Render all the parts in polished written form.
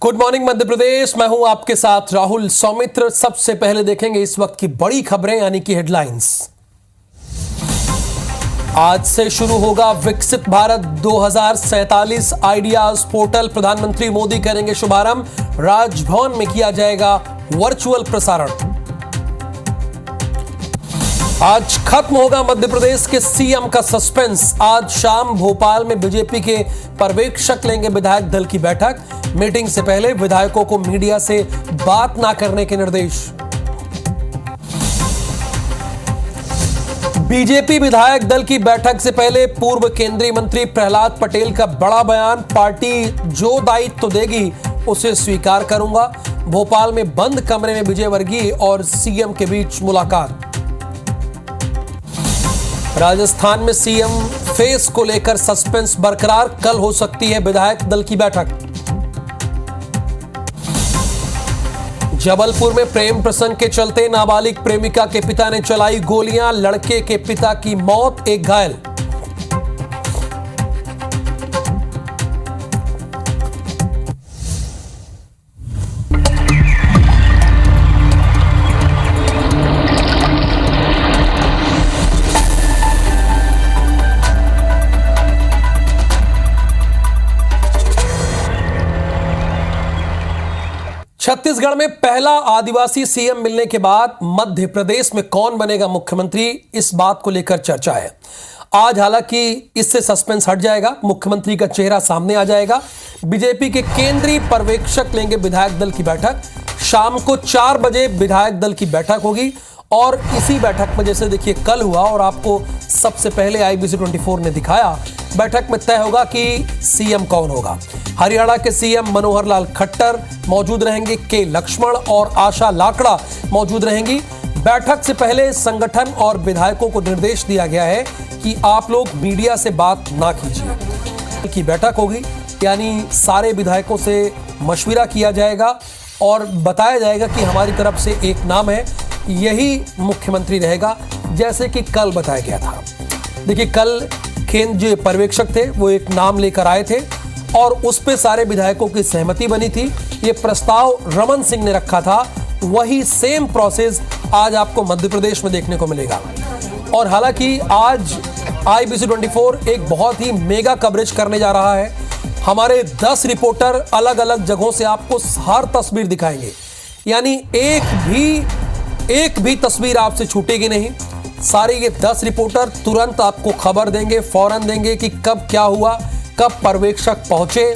Good morning Madhya Pradesh. मैं हूं आपके साथ राहुल सौमित्र। सबसे पहले देखेंगे इस वक्त की बड़ी खबरें यानी कि हेडलाइंस। आज से शुरू होगा विकसित भारत 2047 आइडियाज पोर्टल। प्रधानमंत्री मोदी करेंगे शुभारंभ। राजभवन में किया जाएगा वर्चुअल प्रसारण। आज खत्म होगा मध्य प्रदेश के सीएम का सस्पेंस। आज शाम भोपाल में बीजेपी के पर्यवेक्षक लेंगे विधायक दल की बैठक। मीटिंग से पहले विधायकों को मीडिया से बात ना करने के निर्देश। बीजेपी विधायक दल की बैठक से पहले पूर्व केंद्रीय मंत्री प्रहलाद पटेल का बड़ा बयान। पार्टी जो दायित्व देगी उसे स्वीकार करूंगा। भोपाल में बंद कमरे में विजय वर्गीय और सीएम के बीच मुलाकात। राजस्थान में सीएम फेस को लेकर सस्पेंस बरकरार। कल हो सकती है विधायक दल की बैठक। जबलपुर में प्रेम प्रसंग के चलते नाबालिग प्रेमिका के पिता ने चलाई गोलियां। लड़के के पिता की मौत, एक घायल। छत्तीसगढ़ में पहला आदिवासी सीएम मिलने के बाद मध्य प्रदेश में कौन बनेगा मुख्यमंत्री, इस बात को लेकर चर्चा है। आज हालांकि इससे सस्पेंस हट जाएगा, मुख्यमंत्री का चेहरा सामने आ जाएगा। बीजेपी के केंद्रीय पर्यवेक्षक लेंगे विधायक दल की बैठक। शाम को 4 बजे विधायक दल की बैठक होगी और इसी बैठक में जैसे देखिए कल हुआ और आपको सबसे पहले IBC 24 ने दिखाया, बैठक में तय होगा कि सीएम कौन होगा। हरियाणा के सीएम मनोहर लाल खट्टर मौजूद रहेंगे। के लक्ष्मण और आशा लाकड़ा मौजूद रहेंगी। बैठक से पहले संगठन और विधायकों को निर्देश दिया गया है कि आप लोग मीडिया से बात ना कीजिए। की बैठक होगी यानी सारे विधायकों से मशविरा किया जाएगा और बताया जाएगा कि हमारी तरफ से एक नाम है, यही मुख्यमंत्री रहेगा, जैसे कि कल बताया गया था। देखिए कल केंद्रीय पर्यवेक्षक थे, वो एक नाम लेकर आए थे और उस पे सारे विधायकों की सहमति बनी थी। ये प्रस्ताव रमन सिंह ने रखा था। वही सेम प्रोसेस आज आपको मध्य प्रदेश में देखने को मिलेगा। और हालांकि आज IBC 24 एक बहुत ही मेगा कवरेज करने जा रहा है। हमारे 10 रिपोर्टर अलग अलग जगहों से आपको हर तस्वीर दिखाएंगे, यानी एक भी तस्वीर आपसे छूटेगी नहीं। सारे ये 10 रिपोर्टर तुरंत आपको खबर देंगे, फौरन देंगे कि कब क्या हुआ, कब पर्यवेक्षक पहुंचे,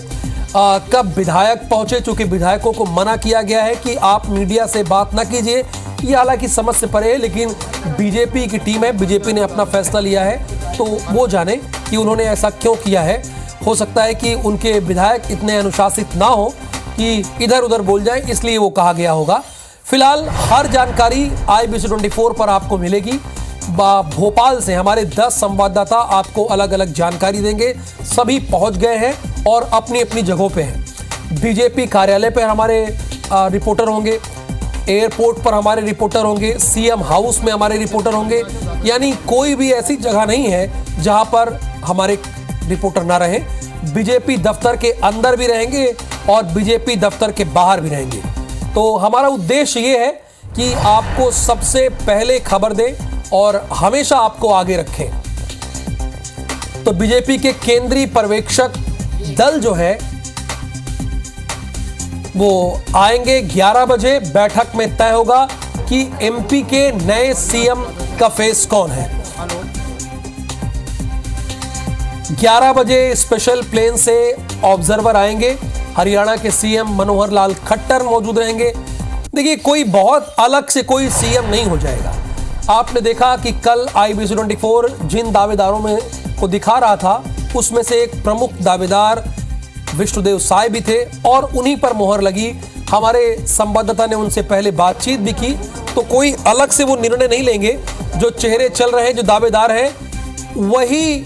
कब विधायक पहुंचे। चूंकि विधायकों को मना किया गया है कि आप मीडिया से बात ना कीजिए। ये हालांकि समझ से परे है, लेकिन बीजेपी की टीम है, बीजेपी ने अपना फैसला लिया है, तो वो जाने कि उन्होंने ऐसा क्यों किया है। हो सकता है कि उनके विधायक इतने अनुशासित ना हो कि इधर उधर बोल जाए, इसलिए वो कहा गया होगा। फिलहाल हर जानकारी IBC 24 पर आपको मिलेगी। भोपाल से हमारे 10 संवाददाता आपको अलग अलग जानकारी देंगे। सभी पहुंच गए हैं और अपनी अपनी जगहों पे हैं। बीजेपी कार्यालय पर हमारे रिपोर्टर होंगे, एयरपोर्ट पर हमारे रिपोर्टर होंगे, सीएम हाउस में हमारे रिपोर्टर होंगे। यानी कोई भी ऐसी जगह नहीं है जहां पर हमारे रिपोर्टर ना रहे। बीजेपी दफ्तर के अंदर भी रहेंगे और बीजेपी दफ्तर के बाहर भी रहेंगे। तो हमारा उद्देश्य ये है कि आपको सबसे पहले खबर दें और हमेशा आपको आगे रखें। तो बीजेपी के केंद्रीय पर्यवेक्षक दल जो है वो आएंगे 11 बजे। बैठक में तय होगा कि MP के नए सीएम का फेस कौन है। 11 बजे स्पेशल प्लेन से ऑब्जर्वर आएंगे। हरियाणा के सीएम मनोहर लाल खट्टर मौजूद रहेंगे। देखिए कोई बहुत अलग से कोई सीएम नहीं हो जाएगा। आपने देखा कि कल IBC 24 जिन दावेदारों में को दिखा रहा था उसमें से एक प्रमुख दावेदार विष्णुदेव साय भी थे और उन्हीं पर मोहर लगी। हमारे संवाददाता ने उनसे पहले बातचीत भी की, तो कोई अलग से वो निर्णय नहीं लेंगे। जो चेहरे चल रहे हैं, जो दावेदार हैं, वही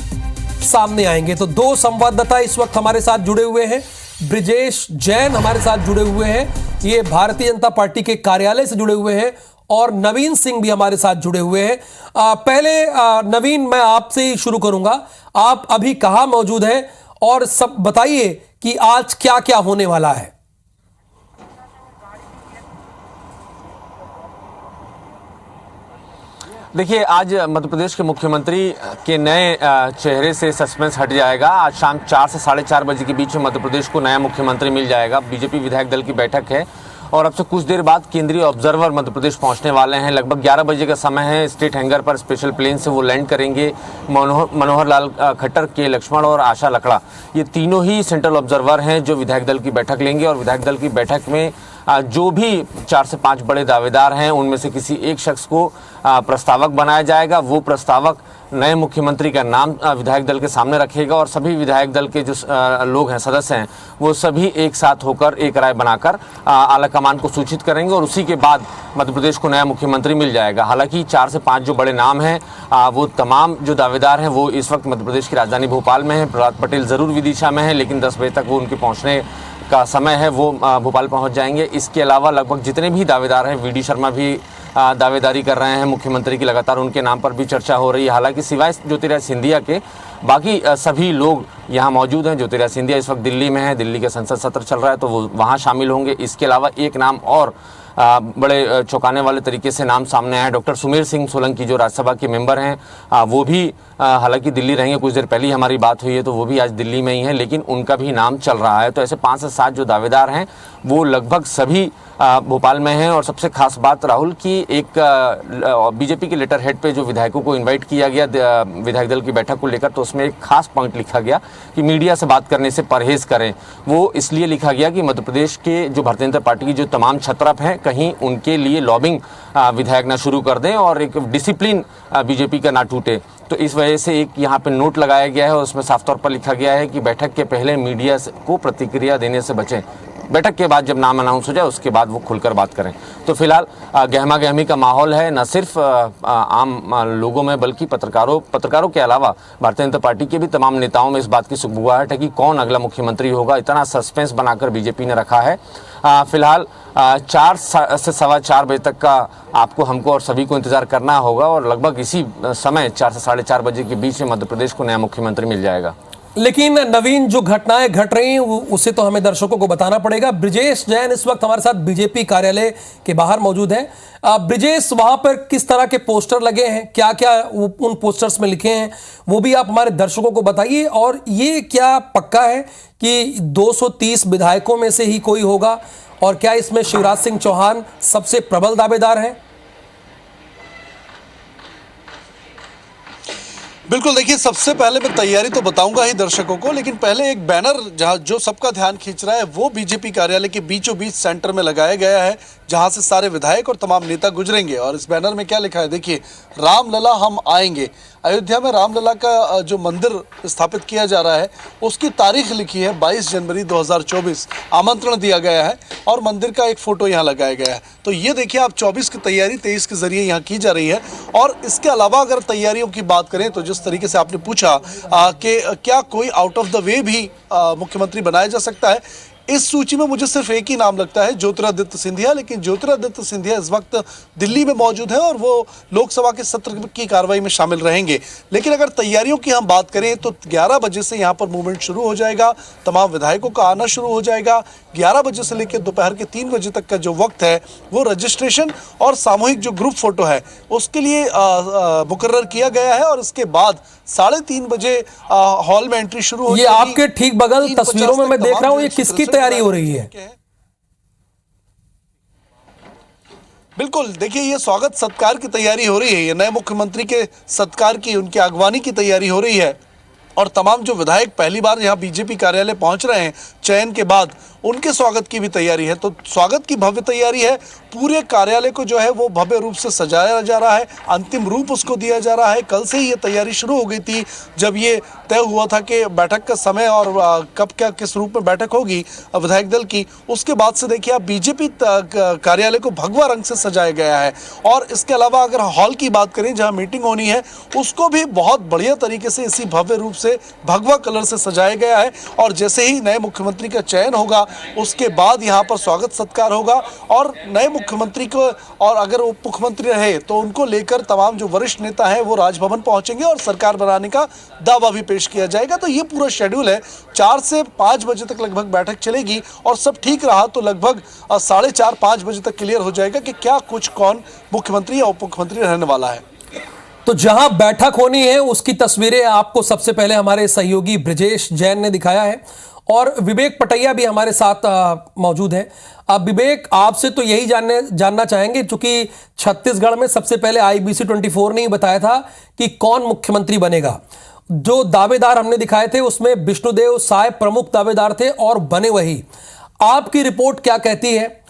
सामने आएंगे। तो 2 संवाददाता इस वक्त हमारे साथ जुड़े हुए हैं। ब्रिजेश जैन हमारे साथ जुड़े हुए हैं, ये भारतीय जनता पार्टी के कार्यालय से जुड़े हुए हैं, और नवीन सिंह भी हमारे साथ जुड़े हुए हैं। पहले नवीन, मैं आपसे ही शुरू करूंगा। आप अभी कहां मौजूद हैं और सब बताइए कि आज क्या क्या होने वाला है। देखिए, आज मध्य प्रदेश के मुख्यमंत्री के नए चेहरे से सस्पेंस हट जाएगा। आज शाम 4 से 4:30 बजे के बीच में मध्य प्रदेश को नया मुख्यमंत्री मिल जाएगा। बीजेपी विधायक दल की बैठक है और अब से कुछ देर बाद केंद्रीय ऑब्जर्वर मध्य प्रदेश पहुंचने वाले हैं। लगभग 11 बजे का समय है। स्टेट हैंगर पर स्पेशल प्लेन से वो लैंड करेंगे। मनोहर लाल खट्टर, के लक्ष्मण और आशा लकड़ा, ये तीनों ही सेंट्रल ऑब्जर्वर हैं जो विधायक दल की बैठक लेंगे। और विधायक दल की बैठक में जो भी 4 से 5 बड़े दावेदार हैं उनमें से किसी एक शख्स को प्रस्तावक बनाया जाएगा। वो प्रस्तावक नए मुख्यमंत्री का नाम विधायक दल के सामने रखेगा और सभी विधायक दल के जो लोग हैं, सदस्य हैं, वो सभी एक साथ होकर एक राय बनाकर आला कमान को सूचित करेंगे और उसी के बाद मध्य प्रदेश को नया मुख्यमंत्री मिल जाएगा। हालांकि 4 से 5 जो बड़े नाम हैं, वो तमाम जो दावेदार हैं वो इस वक्त मध्य प्रदेश की राजधानी भोपाल में हैं। प्रहलाद पटेल ज़रूर विदिशा में हैं, लेकिन 10 बजे तक वो उनके पहुँचने का समय है, वो भोपाल पहुंच जाएंगे। इसके अलावा लगभग जितने भी दावेदार हैं, वी.डी. शर्मा भी दावेदारी कर रहे हैं मुख्यमंत्री की, लगातार उनके नाम पर भी चर्चा हो रही है। हालांकि सिवाय ज्योतिरादित्य सिंधिया के बाकी सभी लोग यहाँ मौजूद हैं। ज्योतिरादित्य सिंधिया इस वक्त दिल्ली में है, दिल्ली का संसद सत्र चल रहा है तो वो वहाँ शामिल होंगे। इसके अलावा एक नाम और बड़े चौंकाने वाले तरीके से नाम सामने आया है। डॉक्टर सुमेर सिंह सोलंकी जो राज्यसभा के मेंबर हैं, वो भी हालांकि दिल्ली रहेंगे। कुछ देर पहले ही हमारी बात हुई है तो वो भी आज दिल्ली में ही है, लेकिन उनका भी नाम चल रहा है। तो ऐसे 5 से 7 जो दावेदार हैं वो लगभग सभी भोपाल में हैं। और सबसे खास बात राहुल की, एक बीजेपी के लेटर हेड पे जो विधायकों को इनवाइट किया गया विधायक दल की बैठक को लेकर, तो उसमें एक खास पॉइंट लिखा गया कि मीडिया से बात करने से परहेज करें। वो इसलिए लिखा गया कि मध्य प्रदेश के जो भारतीय जनता पार्टी की जो तमाम छत्रप हैं, कहीं उनके लिए लॉबिंग विधायक ना शुरू कर दें और एक डिसिप्लिन बीजेपी का ना टूटे। तो इस वजह से एक यहाँ पे नोट लगाया गया है और उसमें साफ तौर पर लिखा गया है कि बैठक के पहले मीडिया को प्रतिक्रिया देने से बचें। बैठक के बाद जब नाम अनाउंस हो जाए उसके बाद वो खुलकर बात करें। तो फिलहाल गहमा गहमी का माहौल है, न सिर्फ आम लोगों में बल्कि पत्रकारों के अलावा भारतीय जनता पार्टी के भी तमाम नेताओं में इस बात की सुगबुगाहट है कि कौन अगला मुख्यमंत्री होगा। इतना सस्पेंस बनाकर बीजेपी ने रखा है। फिलहाल 4 से 4:15 बजे तक का आपको, हमको और सभी को इंतजार करना होगा और लगभग इसी समय 4 से 4:30 बजे के बीच में मध्य प्रदेश को नया मुख्यमंत्री मिल जाएगा। लेकिन नवीन, जो घटनाएं घट रही हैं उसे तो हमें दर्शकों को बताना पड़ेगा। ब्रिजेश जैन इस वक्त हमारे साथ बीजेपी कार्यालय के बाहर मौजूद हैं। ब्रिजेश, वहां पर किस तरह के पोस्टर लगे हैं, क्या क्या उन पोस्टर्स में लिखे हैं, वो भी आप हमारे दर्शकों को बताइए। और ये क्या पक्का है कि 230 विधायकों में से ही कोई होगा और क्या इसमें शिवराज सिंह चौहान सबसे प्रबल दावेदार हैं? बिल्कुल, देखिए, सबसे पहले मैं तैयारी तो बताऊंगा ही दर्शकों को, लेकिन पहले एक बैनर जहां जो सबका ध्यान खींच रहा है वो बीजेपी कार्यालय के बीचों बीच सेंटर में लगाया गया है, जहां से सारे विधायक और तमाम नेता गुजरेंगे। और इस बैनर में क्या लिखा है, देखिए, रामलला हम आएंगे। अयोध्या में रामलला का जो मंदिर स्थापित किया जा रहा है उसकी तारीख लिखी है 22 जनवरी 2024। आमंत्रण दिया गया है और मंदिर का एक फोटो यहाँ लगाया गया है। तो ये देखिए आप, 24 की तैयारी 23 के जरिए यहाँ की जा रही है। और इसके अलावा अगर तैयारियों की बात करें तो जिस तरीके से आपने पूछा कि क्या कोई आउट ऑफ द वे भी मुख्यमंत्री बनाया जा सकता है, इस सूची में मुझे सिर्फ एक ही नाम लगता है, ज्योतिरादित्य सिंधिया। लेकिन ज्योतिरादित्य सिंधिया इस वक्त दिल्ली में मौजूद है और वो लोकसभा के सत्र की कार्रवाई में शामिल रहेंगे। लेकिन अगर तैयारियों की हम बात करें तो 11 बजे से यहाँ पर मूवमेंट शुरू हो जाएगा, तमाम विधायकों का आना शुरू हो जाएगा। 11 बजे से लेकर दोपहर के 3 बजे तक का जो वक्त है वो रजिस्ट्रेशन और सामूहिक जो ग्रुप फोटो है उसके लिए मुकर्रर किया गया है। और इसके बाद 3:30 बजे हॉल में एंट्री शुरू हो जाएगी। ये आपके ठीक बगल तस्वीरों में मैं देख रहा हूँ, ये किसकी तैयारी हो रही है? बिल्कुल, देखिए, ये स्वागत सत्कार की तैयारी हो रही है, ये नए मुख्यमंत्री के सत्कार की, उनकी अगवानी की तैयारी हो रही है। और तमाम जो विधायक पहली बार यहाँ बीजेपी कार्यालय पहुंच रहे हैं चयन के बाद, उनके स्वागत की भी तैयारी है। तो स्वागत की भव्य तैयारी है। पूरे कार्यालय को जो है वो भव्य रूप से सजाया जा रहा है, अंतिम रूप उसको दिया जा रहा है। कल से ही ये तैयारी शुरू हो गई थी, जब ये तय हुआ था कि बैठक का समय और कब क्या किस रूप में बैठक होगी विधायक दल की। उसके बाद से देखिए आप, बीजेपी कार्यालय को भगवा रंग से सजाया गया है। और इसके अलावा अगर हॉल की बात करें जहाँ मीटिंग होनी है, उसको भी बहुत बढ़िया तरीके से इसी भव्य रूप से भगवा कलर से सजाया गया है। और जैसे ही नए मुख्यमंत्री का चयन होगा उसके बाद यहाँ पर स्वागत सत्कार होगा और नए मुख्यमंत्री को, और अगर उप मुख्यमंत्री रहे तो उनको लेकर तमाम जो वरिष्ठ नेता हैं वो राजभवन पहुंचेंगे और सरकार बनाने का दावा भी पेश किया जाएगा। तो ये पूरा शेड्यूल है। 4 से 5 बजे तक लगभग बैठक चलेगी और सब ठीक रहा तो लगभग 4:30-5 बजे तक क्लियर हो जाएगा कि क्या कुछ कौन मुख्यमंत्री या उप मुख्यमंत्री रहने वाला है। तो जहां बैठक होनी है उसकी तस्वीरें आपको सबसे पहले हमारे सहयोगी ब्रजेश जैन ने दिखाया है और विवेक पटैया भी हमारे साथ मौजूद है। अब विवेक, आपसे तो यही जानना चाहेंगे, चूंकि छत्तीसगढ़ में सबसे पहले IBC 24 ने ही बताया था कि कौन मुख्यमंत्री बनेगा। जो दावेदार हमने दिखाए थे उसमें विष्णुदेव साय प्रमुख दावेदार थे और बने वही। आपकी रिपोर्ट क्या कहती है,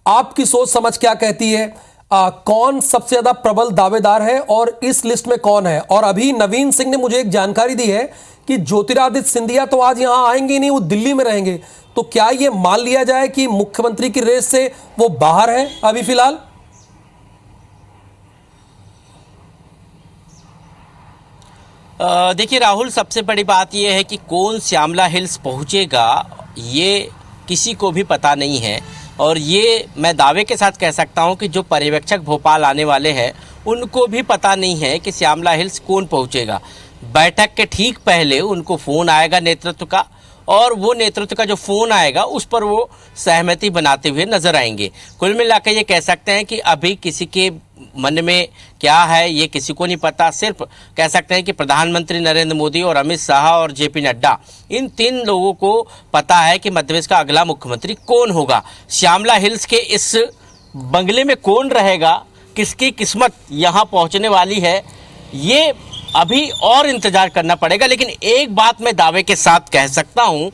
आपकी सोच समझ क्या कहती है, कौन सबसे ज्यादा प्रबल दावेदार है और इस लिस्ट में कौन है? और अभी नवीन सिंह ने मुझे एक जानकारी दी है कि ज्योतिरादित्य सिंधिया तो आज यहां आएंगे नहीं, वो दिल्ली में रहेंगे। तो क्या ये मान लिया जाए कि मुख्यमंत्री की रेस से वो बाहर है अभी फिलहाल? देखिए राहुल, सबसे बड़ी बात यह है कि कौन श्यामला हिल्स पहुंचेगा ये किसी को भी पता नहीं है। और ये मैं दावे के साथ कह सकता हूं कि जो पर्यवेक्षक भोपाल आने वाले हैं उनको भी पता नहीं है कि श्यामला हिल्स कौन पहुंचेगा। बैठक के ठीक पहले उनको फ़ोन आएगा नेतृत्व का, और वो नेतृत्व का जो फ़ोन आएगा उस पर वो सहमति बनाते हुए नजर आएंगे। कुल मिलाकर ये कह सकते हैं कि अभी किसी के मन में क्या है ये किसी को नहीं पता। सिर्फ कह सकते हैं कि प्रधानमंत्री नरेंद्र मोदी और अमित शाह और JP नड्डा, इन 3 लोगों को पता है कि मध्य प्रदेश का अगला मुख्यमंत्री कौन होगा। श्यामला हिल्स के इस बंगले में कौन रहेगा, किसकी किस्मत यहाँ पहुँचने वाली है, ये अभी और इंतजार करना पड़ेगा। लेकिन एक बात मैं दावे के साथ कह सकता हूं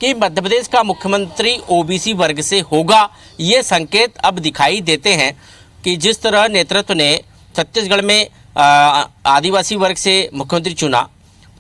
कि मध्य प्रदेश का मुख्यमंत्री OBC वर्ग से होगा। ये संकेत अब दिखाई देते हैं कि जिस तरह नेतृत्व ने छत्तीसगढ़ में आदिवासी वर्ग से मुख्यमंत्री चुना,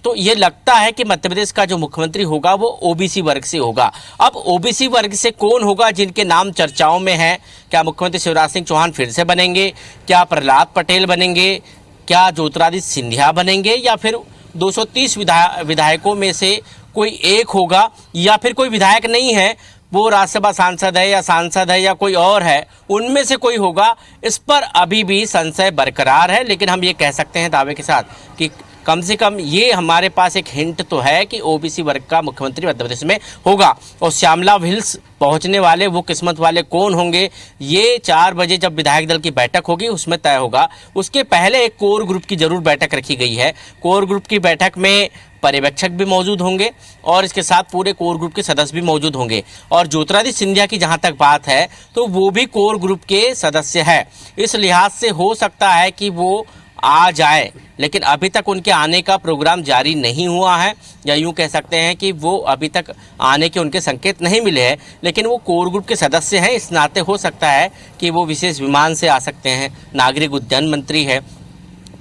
तो ये लगता है कि मध्य प्रदेश का जो मुख्यमंत्री होगा वो OBC वर्ग से होगा। अब OBC वर्ग से कौन होगा जिनके नाम चर्चाओं में है? क्या मुख्यमंत्री शिवराज सिंह चौहान फिर से बनेंगे? क्या प्रहलाद पटेल बनेंगे? क्या ज्योतिरादित्य सिंधिया बनेंगे? या फिर 230 विधायकों में से कोई एक होगा? या फिर कोई विधायक नहीं है, वो राज्यसभा सांसद है या सांसद है या कोई और है, उनमें से कोई होगा? इस पर अभी भी संशय बरकरार है। लेकिन हम ये कह सकते हैं दावे के साथ कि कम से कम ये हमारे पास एक हिंट तो है कि OBC वर्ग का मुख्यमंत्री मध्य प्रदेश में होगा। और श्यामला हिल्स पहुंचने वाले वो किस्मत वाले कौन होंगे, ये 4 बजे जब विधायक दल की बैठक होगी उसमें तय होगा। उसके पहले एक कोर ग्रुप की जरूर बैठक रखी गई है। कोर ग्रुप की बैठक में पर्यवेक्षक भी मौजूद होंगे और इसके साथ पूरे कोर ग्रुप के सदस्य भी मौजूद होंगे। और ज्योतिरादित्य सिंधिया की जहां तक बात है तो वो भी कोर ग्रुप के सदस्य है। इस लिहाज से हो सकता है कि वो आ जाए, लेकिन अभी तक उनके आने का प्रोग्राम जारी नहीं हुआ है, या यूं कह सकते हैं कि वो अभी तक आने के उनके संकेत नहीं मिले हैं। लेकिन वो कोर ग्रुप के सदस्य हैं, इस नाते हो सकता है कि वो विशेष विमान से आ सकते हैं। नागरिक उड्डयन मंत्री है,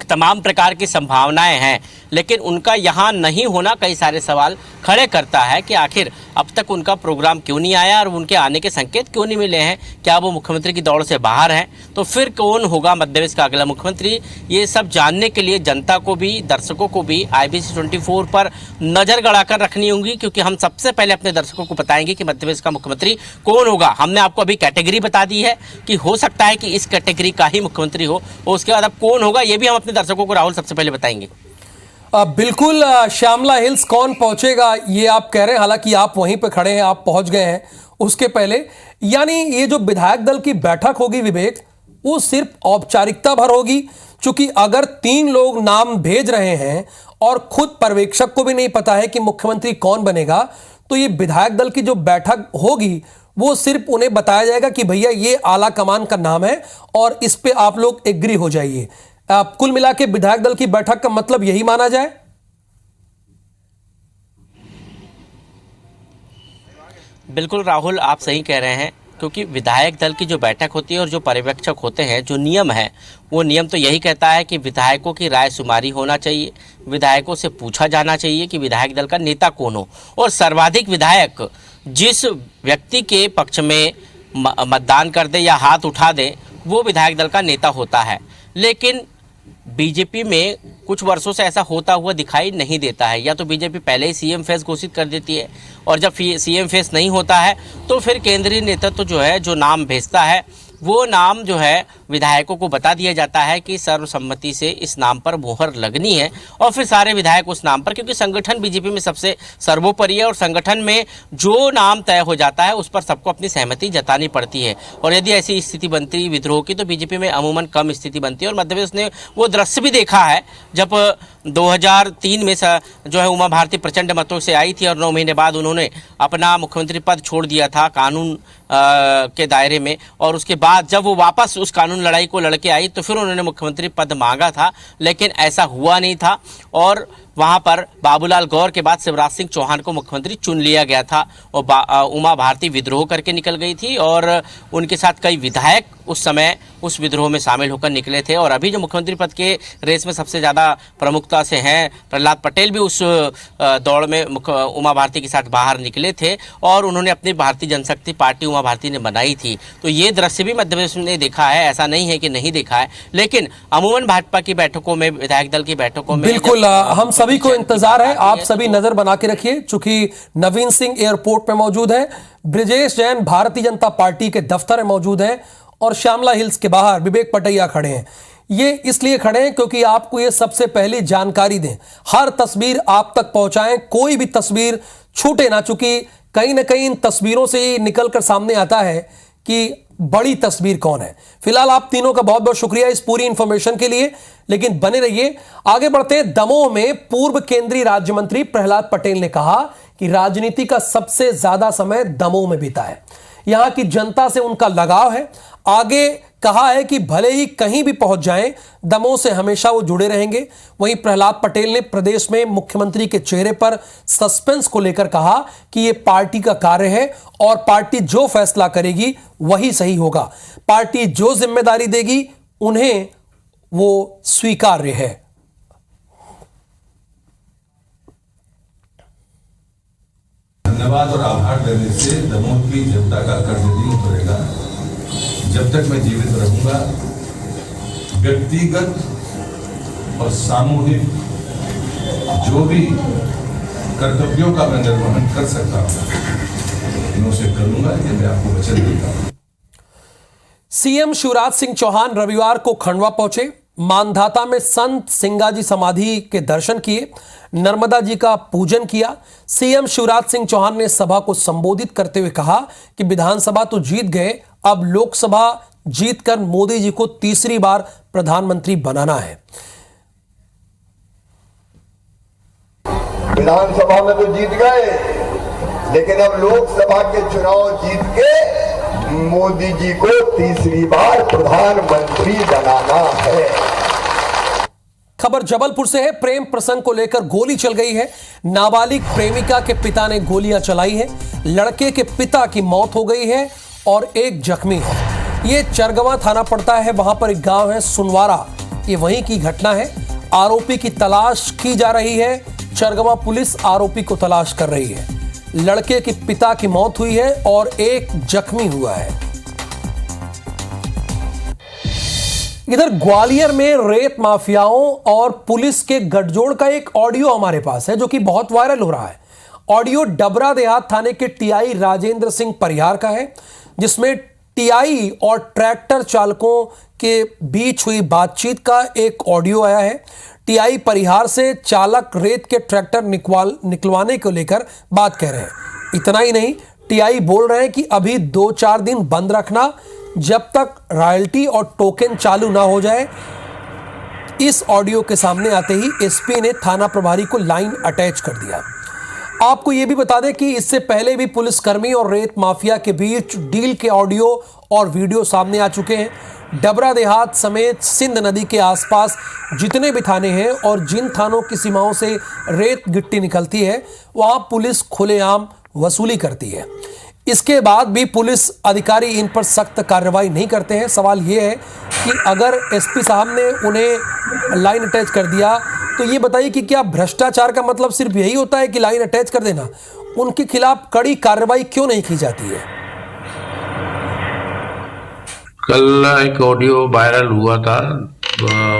तमाम प्रकार की संभावनाएं हैं। लेकिन उनका यहाँ नहीं होना कई सारे सवाल खड़े करता है कि आखिर अब तक उनका प्रोग्राम क्यों नहीं आया और उनके आने के संकेत क्यों नहीं मिले हैं। क्या वो मुख्यमंत्री की दौड़ से बाहर हैं? तो फिर कौन होगा मध्य प्रदेश का अगला मुख्यमंत्री, ये सब जानने के लिए जनता को भी, दर्शकों को भी IBC 24 पर नज़र गड़ाकर रखनी होगी, क्योंकि हम सबसे पहले अपने दर्शकों को बताएंगे कि मध्य प्रदेश का मुख्यमंत्री कौन होगा। हमने आपको अभी कैटेगरी बता दी है कि हो सकता है कि इस कैटेगरी का ही मुख्यमंत्री हो, और उसके बाद अब कौन होगा ये भी हम अपने दर्शकों को राहुल सबसे पहले बताएंगे। बिल्कुल, श्यामला हिल्स कौन पहुंचेगा ये आप कह रहे हैं, हालांकि आप वहीं पे खड़े हैं, आप पहुंच गए हैं उसके पहले। यानी ये जो विधायक दल की बैठक होगी विवेक, वो सिर्फ औपचारिकता भर होगी, क्योंकि अगर 3 लोग नाम भेज रहे हैं और खुद पर्यवेक्षक को भी नहीं पता है कि मुख्यमंत्री कौन बनेगा, तो ये विधायक दल की जो बैठक होगी वो सिर्फ उन्हें बताया जाएगा कि भैया ये आला कमान का नाम है और इस पे आप लोग एग्री हो जाइए। कुल मिला के विधायक दल की बैठक का मतलब यही माना जाए? बिल्कुल राहुल, आप सही कह रहे हैं, क्योंकि विधायक दल की जो बैठक होती है और जो पर्यवेक्षक होते हैं, जो नियम है वो नियम तो यही कहता है कि विधायकों की राय शुमारी होना चाहिए, विधायकों से पूछा जाना चाहिए कि विधायक दल का नेता कौन हो, और सर्वाधिक विधायक जिस व्यक्ति के पक्ष में मतदान कर दे या हाथ उठा दे वो विधायक दल का नेता होता है। लेकिन बीजेपी में कुछ वर्षों से ऐसा होता हुआ दिखाई नहीं देता है। या तो बीजेपी पहले ही CM फेस घोषित कर देती है, और जब CM फेस नहीं होता है तो फिर केंद्रीय नेतृत्व जो है, जो नाम भेजता है वो नाम जो है विधायकों को बता दिया जाता है कि सर्वसम्मति से इस नाम पर मुहर लगनी है और फिर सारे विधायक उस नाम पर, क्योंकि संगठन बीजेपी में सबसे सर्वोपरि है और संगठन में जो नाम तय हो जाता है उस पर सबको अपनी सहमति जतानी पड़ती है। और यदि ऐसी स्थिति बनती विद्रोह की तो बीजेपी में अमूमन कम स्थिति बनती है। और मध्य प्रदेश ने वो दृश्य भी देखा है जब 2003 में जो है उमा भारती प्रचंड मतों से आई थी और 9 महीने बाद उन्होंने अपना मुख्यमंत्री पद छोड़ दिया था कानून के दायरे में, और उसके बाद जब वो वापस उस कानून लड़ाई को लड़के आई तो फिर उन्होंने मुख्यमंत्री पद मांगा था, लेकिन ऐसा हुआ नहीं था और वहां पर बाबूलाल गौर के बाद शिवराज सिंह चौहान को मुख्यमंत्री चुन लिया गया था और उमा भारती विद्रोह करके निकल गई थी और उनके साथ कई विधायक उस समय उस विद्रोह में शामिल होकर निकले थे। और अभी जो मुख्यमंत्री पद के रेस में सबसे ज़्यादा प्रमुखता से हैं प्रहलाद पटेल भी उस दौड़ में उमा भारती के साथ बाहर निकले थे और उन्होंने अपनी भारतीय जनशक्ति पार्टी उमा भारती ने बनाई थी। तो ये दृश्य भी मध्य प्रदेश ने देखा है, ऐसा नहीं है कि नहीं देखा है, लेकिन अमूमन भाजपा की बैठकों में, विधायक दल की बैठकों में बिल्कुल हम सभी को इंतजार है, आप सभी नजर बना के रखिए। चूंकि नवीन सिंह एयरपोर्ट में मौजूद है, ब्रिजेश जैन भारतीय जनता पार्टी के दफ्तर में मौजूद है और श्यामला हिल्स के बाहर विवेक पटैया खड़े हैं। ये इसलिए खड़े हैं क्योंकि आपको ये सबसे पहले जानकारी दें, हर तस्वीर आप तक पहुंचाएं, कोई भी तस्वीर छूटे ना। चूंकि कहीं ना कहीं इन तस्वीरों से ही निकलकर सामने आता है कि बड़ी तस्वीर कौन है। फिलहाल आप तीनों का बहुत बहुत शुक्रिया इस पूरी इंफॉर्मेशन के लिए, लेकिन बने रहिए। आगे बढ़ते हैं। दमोह में पूर्व केंद्रीय राज्य मंत्री प्रहलाद पटेल ने कहा कि राजनीति का सबसे ज्यादा समय दमोह में बीता है, यहां की जनता से उनका लगाव है। आगे कहा है कि भले ही कहीं भी पहुंच जाएं, दमोह से हमेशा वो जुड़े रहेंगे। वहीं प्रहलाद पटेल ने प्रदेश में मुख्यमंत्री के चेहरे पर सस्पेंस को लेकर कहा कि यह पार्टी का कार्य है और पार्टी जो फैसला करेगी वही सही होगा। पार्टी जो जिम्मेदारी देगी उन्हें वो स्वीकार्य है। धन्यवाद और आभार देने से दमोह की जनता का कर्ज नहीं उतरेगा। जब तक मैं जीवित रहूंगा, व्यक्तिगत और सामूहिक जो भी कर्तव्यों का मैं निर्वहन कर सकता हूं, मैं उसे करूंगा, ये मैं आपको वचन देता हूं। सीएम शिवराज सिंह चौहान रविवार को खंडवा पहुंचे, मानधाता में संत सिंगाजी समाधि के दर्शन किए, नर्मदा जी का पूजन किया। सीएम शिवराज सिंह चौहान ने सभा को संबोधित करते हुए कहा कि विधानसभा तो जीत गए, अब लोकसभा जीतकर मोदी जी को तीसरी बार प्रधानमंत्री बनाना है। विधानसभा में तो जीत गए, लेकिन अब लोकसभा के चुनाव जीत के मोदी जी को तीसरी बार प्रधानमंत्री बनाना है। खबर जबलपुर से है। प्रेम प्रसंग को लेकर गोली चल गई है। नाबालिग प्रेमिका के पिता ने गोलियां चलाई है। लड़के के पिता की मौत हो गई है और एक जख्मी है। ये चरगवा थाना पड़ता है, वहां पर एक गांव है सुनवारा, ये वहीं की घटना है। आरोपी की तलाश की जा रही है। चरगवा पुलिस आरोपी को तलाश कर रही है। लड़के के पिता की मौत हुई है और एक जख्मी हुआ है। इधर ग्वालियर में रेत माफियाओं और पुलिस के गठजोड़ का एक ऑडियो हमारे पास है जो कि बहुत वायरल हो रहा है। ऑडियो डबरा देहात थाने के टीआई राजेंद्र सिंह परिहार का है, जिसमें टीआई और ट्रैक्टर चालकों के बीच हुई बातचीत का एक ऑडियो आया है। टीआई परिहार से चालक रेत के ट्रैक्टर निकलवाने को लेकर बात कह रहे हैं। इतना ही नहीं, टीआई बोल रहे हैं कि अभी 2-4 दिन बंद रखना जब तक रॉयल्टी और टोकन चालू ना हो जाए। इस ऑडियो के सामने आते ही एसपी ने थाना प्रभारी को लाइन अटैच कर दिया। आपको यह भी बता दें कि इससे पहले भी पुलिसकर्मी और रेत माफिया के बीच डील के ऑडियो और वीडियो सामने आ चुके हैं। डबरा देहात समेत सिंध नदी के आसपास जितने भी थाने हैं और जिन थानों की सीमाओं से रेत गिट्टी निकलती है, वहां पुलिस खुलेआम वसूली करती है। इसके बाद भी पुलिस अधिकारी इन पर सख्त कार्रवाई नहीं करते हैं। सवाल यह है कि अगर एसपी साहब ने उन्हें लाइन अटैच कर दिया तो ये बताइए कि क्या भ्रष्टाचार का मतलब सिर्फ यही होता है कि लाइन अटैच कर देना? उनके खिलाफ कड़ी कार्रवाई क्यों नहीं की जाती है? कल एक ऑडियो वायरल हुआ था,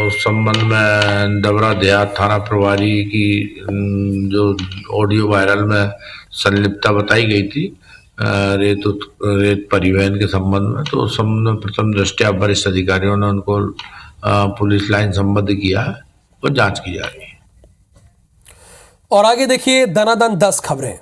उस संबंध में डबरा देहात थाना प्रभारी की जो ऑडियो वायरल में संलिप्तता बताई गई थी, रेत परिवहन के संबंध में। तो उस संबंध में प्रथम दृष्टया वरिष्ठ अधिकारियों ने उनको पुलिस लाइन संबद्ध किया है और जांच की जा रही है। और आगे देखिए दनादन 10 खबरें।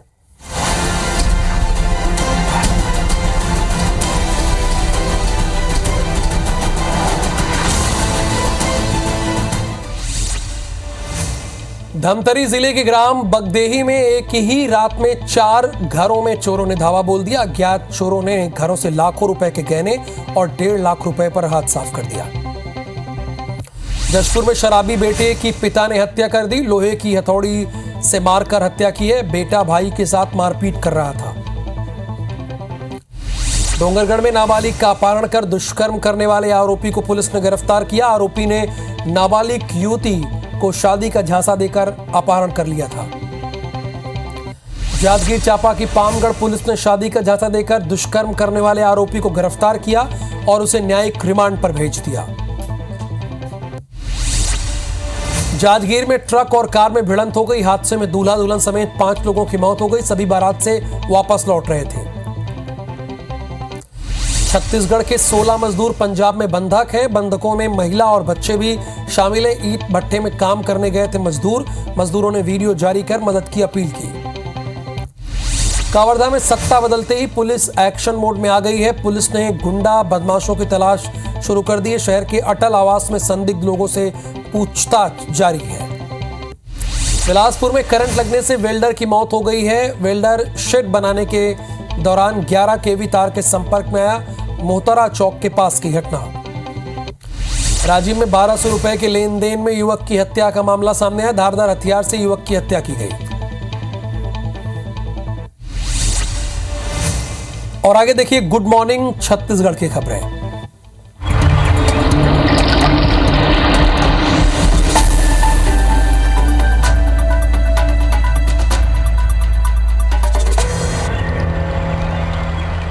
धमतरी जिले के ग्राम बगदेही में एक ही रात में 4 घरों में चोरों ने धावा बोल दिया। अज्ञात चोरों ने घरों से लाखों रुपए के गहने और 1.5 लाख रुपए पर हाथ साफ कर दिया। जशपुर में शराबी बेटे की पिता ने हत्या कर दी। लोहे की हथौड़ी से मारकर हत्या की है। बेटा भाई के साथ मारपीट कर रहा था। डोंगरगढ़ में नाबालिग का अपहरण कर दुष्कर्म करने वाले आरोपी को पुलिस ने गिरफ्तार किया। आरोपी ने नाबालिग युवती को शादी का झांसा देकर अपहरण कर लिया था। जांजगीर चांपा की पामगढ़ पुलिस ने शादी का झांसा देकर दुष्कर्म करने वाले आरोपी को गिरफ्तार किया और उसे न्यायिक रिमांड पर भेज दिया। जांजगीर में ट्रक और कार में भिड़ंत हो गई। हादसे में दूल्हा दुल्हन समेत 5 लोगों की मौत हो गई। सभी बारात से वापस लौट रहे थे। छत्तीसगढ़ के 16 मजदूर पंजाब में बंधक हैं। बंधकों में महिला और बच्चे भी शामिल हैं। ईंट भट्टे में काम करने गए थे मजदूरों ने वीडियो जारी कर मदद की अपील की। कावरधा में सत्ता बदलते ही पुलिस एक्शन मोड में आ गई है। पुलिस ने गुंडा बदमाशों की तलाश शुरू कर दी है। शहर के अटल आवास में संदिग्ध लोगों से पूछताछ जारी है। बिलासपुर में करंट लगने से वेल्डर की मौत हो गई है। वेल्डर शेड बनाने के दौरान 11 केवी तार के संपर्क में आया। मोहतरा चौक के पास की घटना। राजीव में 1200 रुपए के लेन देन में युवक की हत्या का मामला सामने आया। धारदार हथियार से युवक की हत्या की गई। और आगे देखिए गुड मॉर्निंग छत्तीसगढ़ की खबरें।